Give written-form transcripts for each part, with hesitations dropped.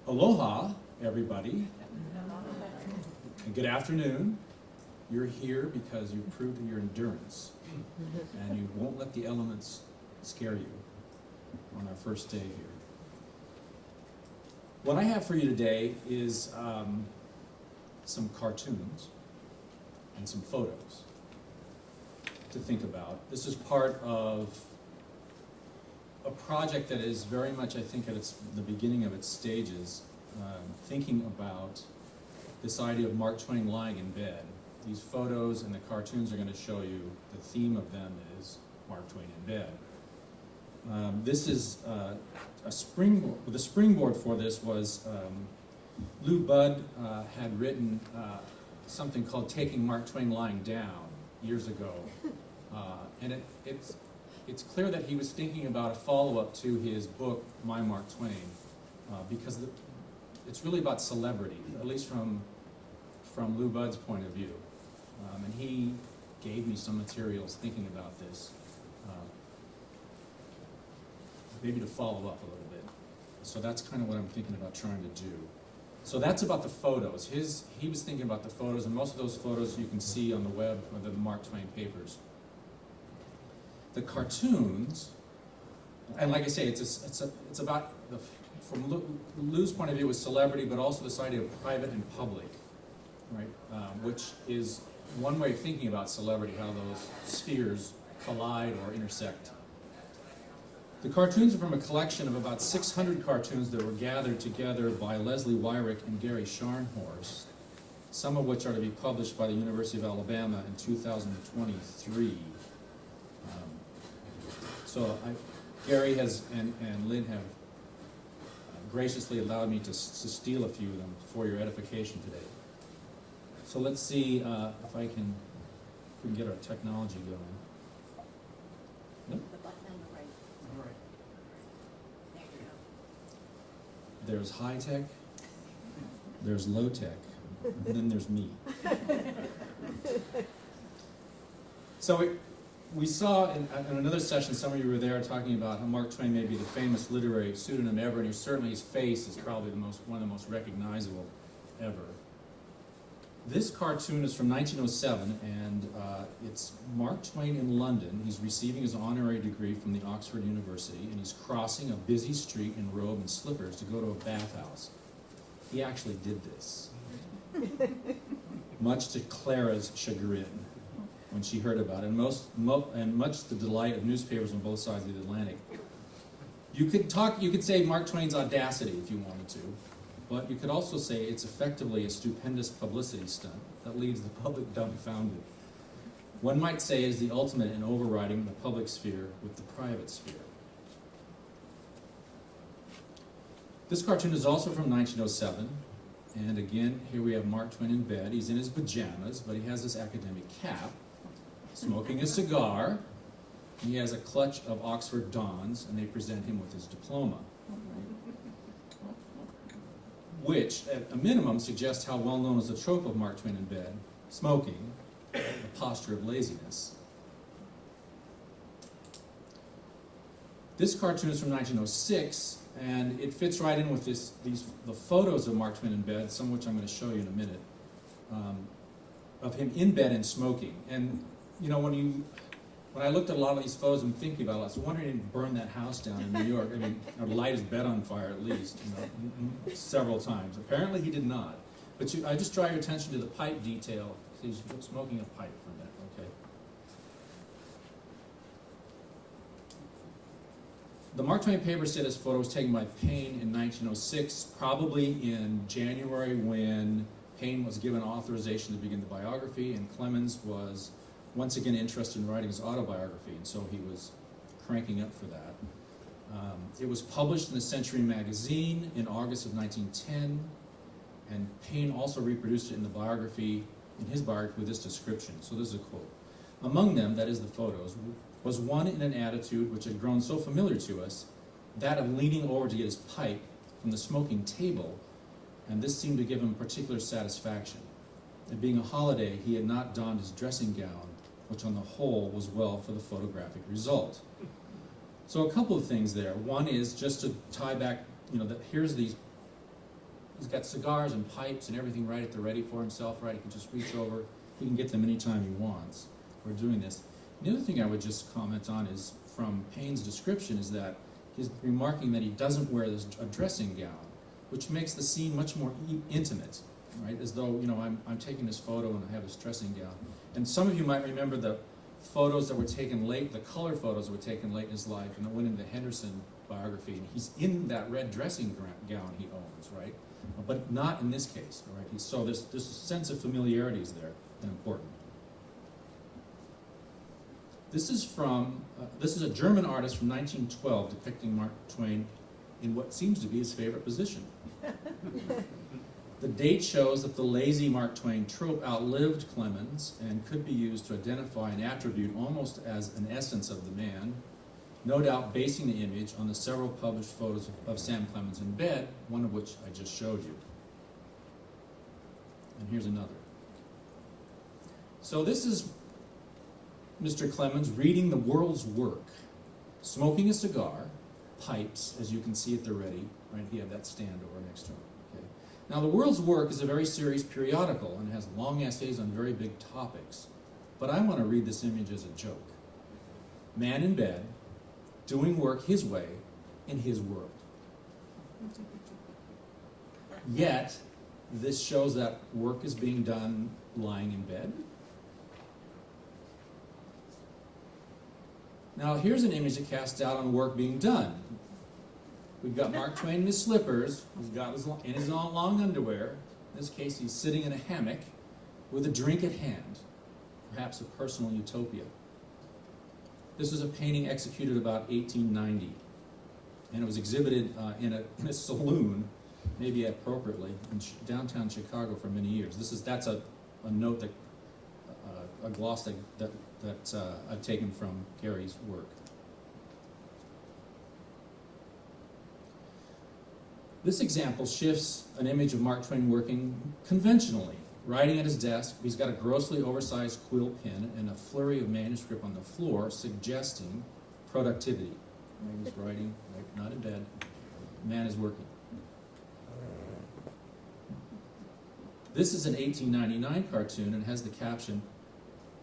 Aloha, everybody, and good afternoon. You're here because you've proved your endurance, and you won't let the elements scare you on our first day here. What I have for you today is some cartoons and some photos to think about. This is part of a project that is very much, I think, at the beginning of its stages, thinking about this idea of Mark Twain lying in bed. These photos and the cartoons are going to show you the theme of them is Mark Twain in bed. This is a springboard. The springboard for this was Lou Budd had written something called Taking Mark Twain Lying Down years ago. And it's clear that he was thinking about a follow-up to his book, My Mark Twain, because it's really about celebrity, at least from Lou Budd's point of view. And he gave me some materials thinking about this, maybe to follow up a little bit. So that's kind of what I'm thinking about trying to do. So that's about the photos. He was thinking about the photos, and most of those photos you can see on the web or the Mark Twain papers. The cartoons, and like I say, it's about, from Lou's point of view, it was celebrity, but also this idea of private and public, right? Which is one way of thinking about celebrity, how those spheres collide or intersect. The cartoons are from a collection of about 600 cartoons that were gathered together by Leslie Wyrick and Gary Scharnhorst, some of which are to be published by the University of Alabama in 2023. Gary and Lynn have graciously allowed me to steal a few of them for your edification today. So let's see if we can get our technology going. Nope. The button on the right. All right. There you go. There's high tech, there's low tech, and then there's me. So we saw in another session, some of you were there, talking about how Mark Twain may be the famous literary pseudonym ever, and certainly his face is probably one of the most recognizable ever. This cartoon is from 1907, and it's Mark Twain in London. He's receiving his honorary degree from the Oxford University, and he's crossing a busy street in robe and slippers to go to a bathhouse. He actually did this, much to Clara's chagrin when she heard about it, and much to the delight of newspapers on both sides of the Atlantic. You could say Mark Twain's audacity if you wanted to, but you could also say it's effectively a stupendous publicity stunt that leaves the public dumbfounded. One might say it is the ultimate in overriding the public sphere with the private sphere. This cartoon is also from 1907, and again, here we have Mark Twain in bed. He's in his pajamas, but he has this academic cap, smoking a cigar. He has a clutch of Oxford Dons, and they present him with his diploma, which, at a minimum, suggests how well known is the trope of Mark Twain in bed, smoking, the posture of laziness. This cartoon is from 1906, and it fits right in with the photos of Mark Twain in bed, some of which I'm going to show you in a minute, of him in bed and smoking. And you know, when I looked at a lot of these photos and thinking about it, I was wondering if he didn't burn that house down in New York. I mean, or light his bed on fire at least, several times. Apparently he did not. But I just draw your attention to the pipe detail. He's smoking a pipe for a minute, okay? The Mark Twain paper said this photo was taken by Paine in 1906, probably in January when Paine was given authorization to begin the biography, and Clemens was once again interested in writing his autobiography, and so he was cranking up for that. It was published in the Century magazine in August of 1910, and Paine also reproduced it in his biography with this description. So this is a quote. Among them, that is the photos, was one in an attitude which had grown so familiar to us, that of leaning over to get his pipe from the smoking table, and this seemed to give him particular satisfaction. It being a holiday, he had not donned his dressing gown, which on the whole was well for the photographic result. So a couple of things there. One is just to tie back, that here's these He's got cigars and pipes and everything right at the ready for himself, right? He can just reach over. He can get them anytime he wants. We're doing this. The other thing I would just comment on is, from Paine's description, is that he's remarking that he doesn't wear a dressing gown, which makes the scene much more intimate, right? As though, you know, I'm taking this photo and I have this dressing gown. And some of you might remember the photos that were taken late, the color photos that were taken late in his life, and that went into the Henderson biography, and he's in that red dressing gown he owns, right? But not in this case, all right? So this sense of familiarity is there and important. This is a German artist from 1912 depicting Mark Twain in what seems to be his favorite position. The date shows that the lazy Mark Twain trope outlived Clemens and could be used to identify an attribute almost as an essence of the man, no doubt basing the image on the several published photos of Sam Clemens in bed, one of which I just showed you. And here's another. So this is Mr. Clemens reading the world's work, smoking a cigar, pipes, as you can see at the ready, right? He had that stand over next to him. Okay. Now, the world's work is a very serious periodical and has long essays on very big topics. But I want to read this image as a joke. Man in bed, doing work his way in his world. Yet, this shows that work is being done lying in bed. Now, here's an image that casts doubt on work being done. We've got Mark Twain in his slippers. He's got in his long underwear. In this case, he's sitting in a hammock with a drink at hand, perhaps a personal utopia. This was a painting executed about 1890, and it was exhibited in a saloon, maybe appropriately, in downtown Chicago for many years. That's a note that a gloss that I've taken from Gary's work. This example shifts an image of Mark Twain working conventionally, writing at his desk. He's got a grossly oversized quill pen and a flurry of manuscript on the floor, suggesting productivity. He's writing, right, not in bed. Man is working. This is an 1899 cartoon and has the caption,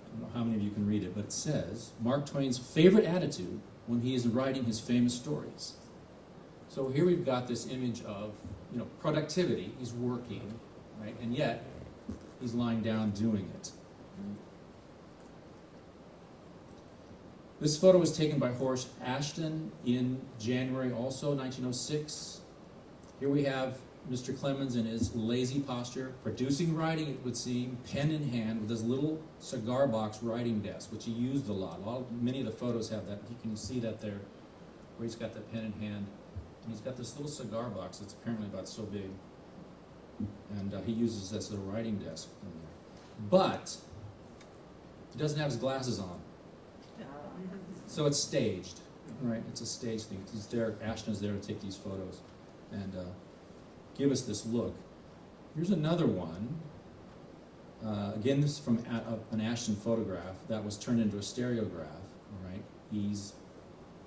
I don't know how many of you can read it, but it says, Mark Twain's favorite attitude when he is writing his famous stories. So here we've got this image of, you know, productivity. He's working, right? And yet, he's lying down doing it. This photo was taken by Horace Ashton in January also, 1906. Here we have Mr. Clemens in his lazy posture, producing writing, it would seem, pen in hand, with his little cigar box writing desk, which he used a lot. Many of the photos have that. You can see that there, where he's got that pen in hand. And he's got this little cigar box that's apparently about so big. And he uses this as a writing desk in there. But he doesn't have his glasses on. So it's staged, right? It's a stage thing. He's there, Ashton is there to take these photos and give us this look. Here's another one. Again, this is from an Ashton photograph that was turned into a stereograph, right? He's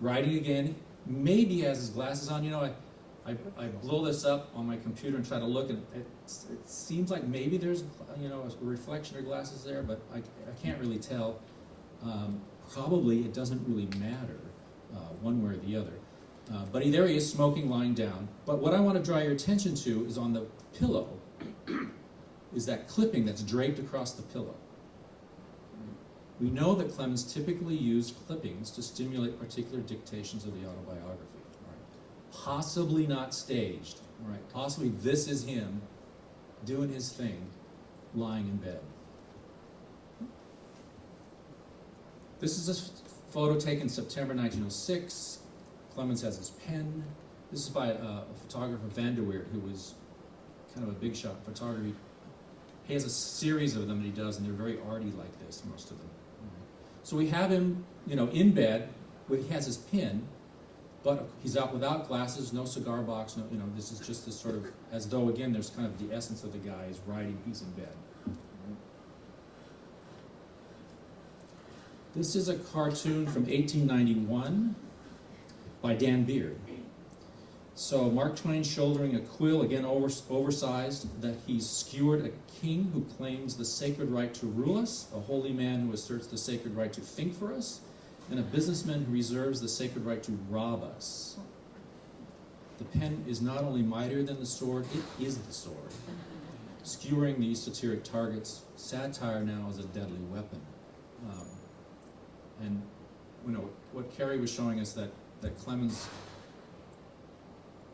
writing again. Maybe he has his glasses on. You know, I blow this up on my computer and try to look, and it seems like maybe there's, you know, a reflection or glasses there, but I can't really tell. Probably it doesn't really matter one way or the other. But there he is, smoking, lying down. But what I want to draw your attention to is on the pillow, is that clipping that's draped across the pillow. We know that Clemens typically used clippings to stimulate particular dictations of the autobiography. Right? Possibly not staged. Right? Possibly this is him doing his thing, lying in bed. This is a photo taken September 1906. Clemens has his pen. This is by a photographer, Van der Weert, who was kind of a big shot in photography. He has a series of them that he does, and they're very arty like this, most of them. So we have him, you know, in bed, where he has his pen, but he's out without glasses, no cigar box, no, you know, this is just this sort of, as though, again, there's kind of the essence of the guy is writing, he's in bed. This is a cartoon from 1891 by Dan Beard. So Mark Twain shouldering a quill, again oversized, that he's skewered a king who claims the sacred right to rule us, a holy man who asserts the sacred right to think for us, and a businessman who reserves the sacred right to rob us. The pen is not only mightier than the sword, it is the sword. Skewering these satiric targets, satire now is a deadly weapon. And you know what Carrie was showing us, that Clemens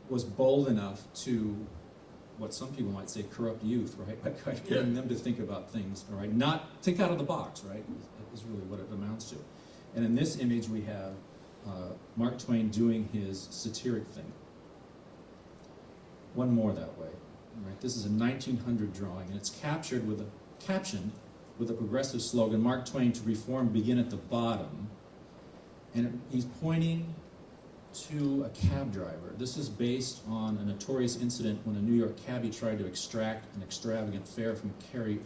was bold enough to, what some people might say, corrupt youth, right? By kind of getting them to think about things, all right? Not think out of the box, right? Is really what it amounts to. And in this image we have Mark Twain doing his satiric thing. One more that way, right? This is a 1900 drawing, and it's captioned with a progressive slogan, Mark Twain to reform begin at the bottom. And he's pointing to a cab driver. This is based on a notorious incident when a New York cabbie tried to extract an extravagant fare from Katie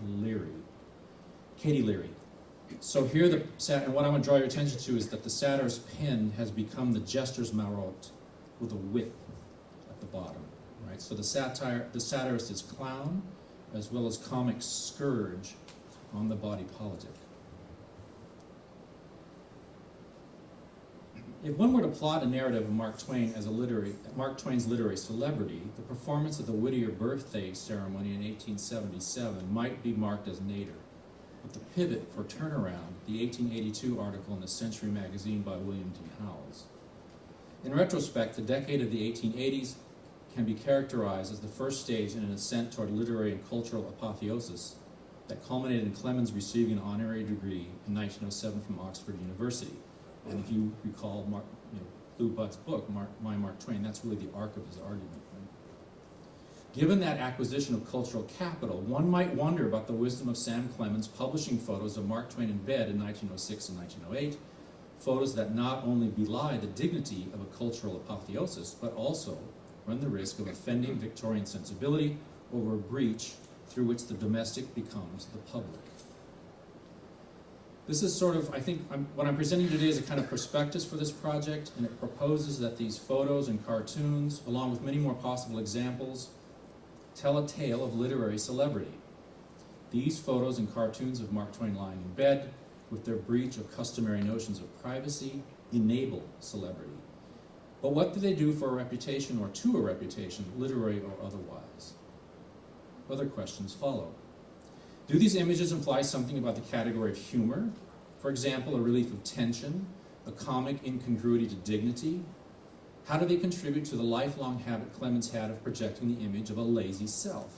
Leary. So here and what I want to draw your attention to is that the satirist's pen has become the jester's marotte with a whip at the bottom, right? So the satirist is clown as well as comic scourge on the body politic. If one were to plot a narrative of Mark Twain as Mark Twain's literary celebrity, the performance at the Whittier birthday ceremony in 1877 might be marked as nadir. But the pivot for turnaround, the 1882 article in the Century magazine by William D. Howells. In retrospect, the decade of the 1880s can be characterized as the first stage in an ascent toward literary and cultural apotheosis that culminated in Clemens receiving an honorary degree in 1907 from Oxford University. And if you recall Lou Budd's book, My Mark Twain, that's really the arc of his argument. Right? Given that acquisition of cultural capital, one might wonder about the wisdom of Sam Clemens publishing photos of Mark Twain in bed in 1906 and 1908, photos that not only belie the dignity of a cultural apotheosis, but also run the risk of offending Victorian sensibility over a breach through which the domestic becomes the public. This is sort of, I think, what I'm presenting today is a kind of prospectus for this project, and it proposes that these photos and cartoons, along with many more possible examples, tell a tale of literary celebrity. These photos and cartoons of Mark Twain lying in bed, with their breach of customary notions of privacy, enable celebrity. But what do they do for a reputation or to a reputation, literary or otherwise? Other questions follow. Do these images imply something about the category of humor? For example, a relief of tension, a comic incongruity to dignity? How do they contribute to the lifelong habit Clemens had of projecting the image of a lazy self?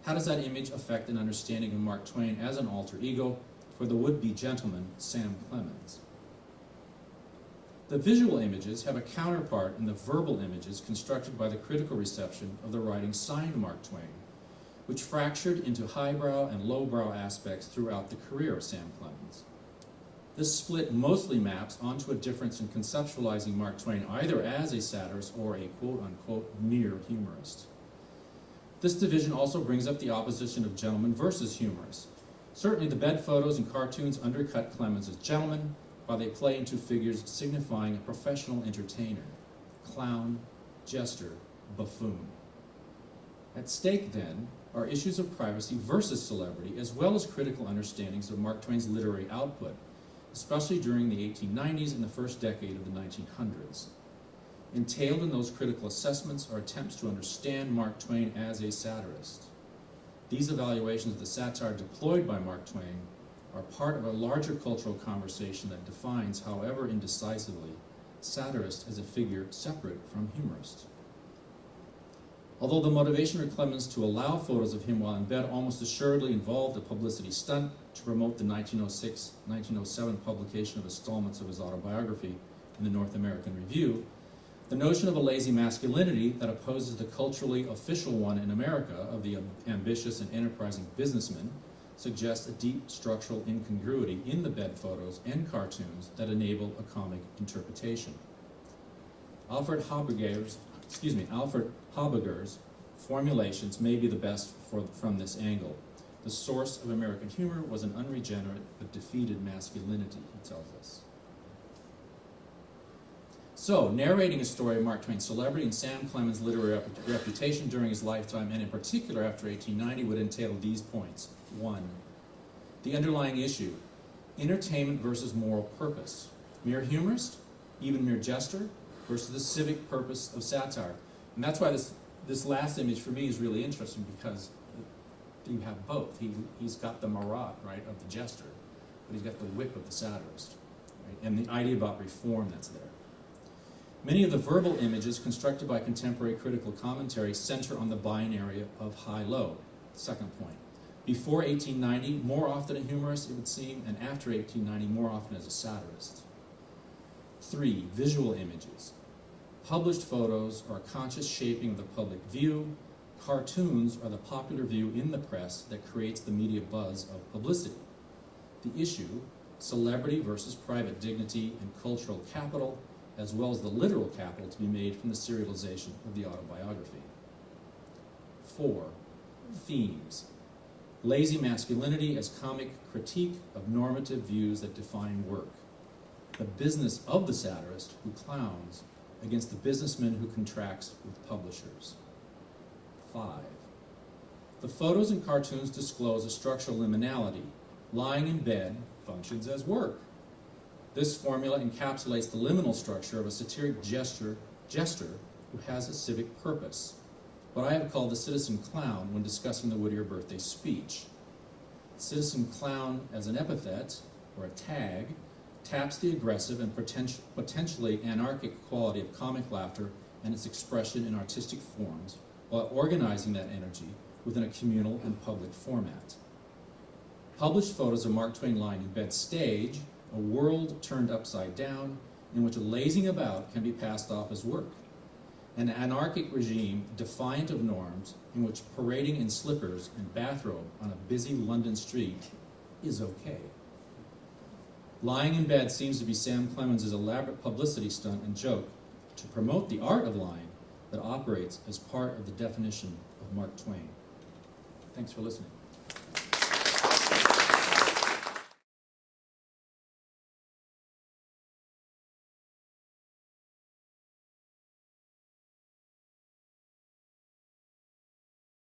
How does that image affect an understanding of Mark Twain as an alter ego for the would-be gentleman, Sam Clemens? The visual images have a counterpart in the verbal images constructed by the critical reception of the writing signed Mark Twain, which fractured into highbrow and lowbrow aspects throughout the career of Sam Clemens. This split mostly maps onto a difference in conceptualizing Mark Twain either as a satirist or a quote-unquote mere humorist. This division also brings up the opposition of gentleman versus humorist. Certainly the bed photos and cartoons undercut Clemens as gentleman, while they play into figures signifying a professional entertainer, clown, jester, buffoon. At stake, then, are issues of privacy versus celebrity, as well as critical understandings of Mark Twain's literary output, especially during the 1890s and the first decade of the 1900s. Entailed in those critical assessments are attempts to understand Mark Twain as a satirist. These evaluations of the satire deployed by Mark Twain are part of a larger cultural conversation that defines, however indecisively, satirist as a figure separate from humorist. Although the motivation for Clemens to allow photos of him while in bed almost assuredly involved a publicity stunt to promote the 1906-1907 publication of installments of his autobiography in the North American Review, the notion of a lazy masculinity that opposes the culturally official one in America of the ambitious and enterprising businessman suggests a deep structural incongruity in the bed photos and cartoons that enable a comic interpretation. Alfred Habiger's formulations may be the best from this angle. The source of American humor was an unregenerate but defeated masculinity, he tells us. So, narrating a story of Mark Twain's celebrity and Sam Clemens' literary reputation during his lifetime, and in particular after 1890, would entail these points. 1. The underlying issue, entertainment versus moral purpose. Mere humorist, even mere jester, versus the civic purpose of satire. And that's why this last image for me is really interesting, because you have both. He's got the marat, right, of the jester, but he's got the wit of the satirist, right? And the idea about reform that's there. Many of the verbal images constructed by contemporary critical commentary center on the binary of high-low. Second point. Before 1890, more often a humorist, it would seem, and after 1890, more often as a satirist. 3. Visual images. Published photos are a conscious shaping of the public view. Cartoons are the popular view in the press that creates the media buzz of publicity. The issue, celebrity versus private dignity and cultural capital, as well as the literal capital to be made from the serialization of the autobiography. 4. Themes. Lazy masculinity as comic critique of normative views that define work. The business of the satirist who clowns against the businessman who contracts with publishers. 5. The photos and cartoons disclose a structural liminality. Lying in bed functions as work. This formula encapsulates the liminal structure of a satiric jester who has a civic purpose, what I have called the citizen clown when discussing the Whittier birthday speech. Citizen clown as an epithet, or a tag, taps the aggressive and potentially anarchic quality of comic laughter and its expression in artistic forms, while organizing that energy within a communal and public format. Published photos of Mark Twain lying in bed stage a world turned upside down in which a lazing about can be passed off as work. An anarchic regime defiant of norms in which parading in slippers and bathrobe on a busy London street is okay. Lying in bed seems to be Sam Clemens' elaborate publicity stunt and joke to promote the art of lying that operates as part of the definition of Mark Twain. Thanks for listening.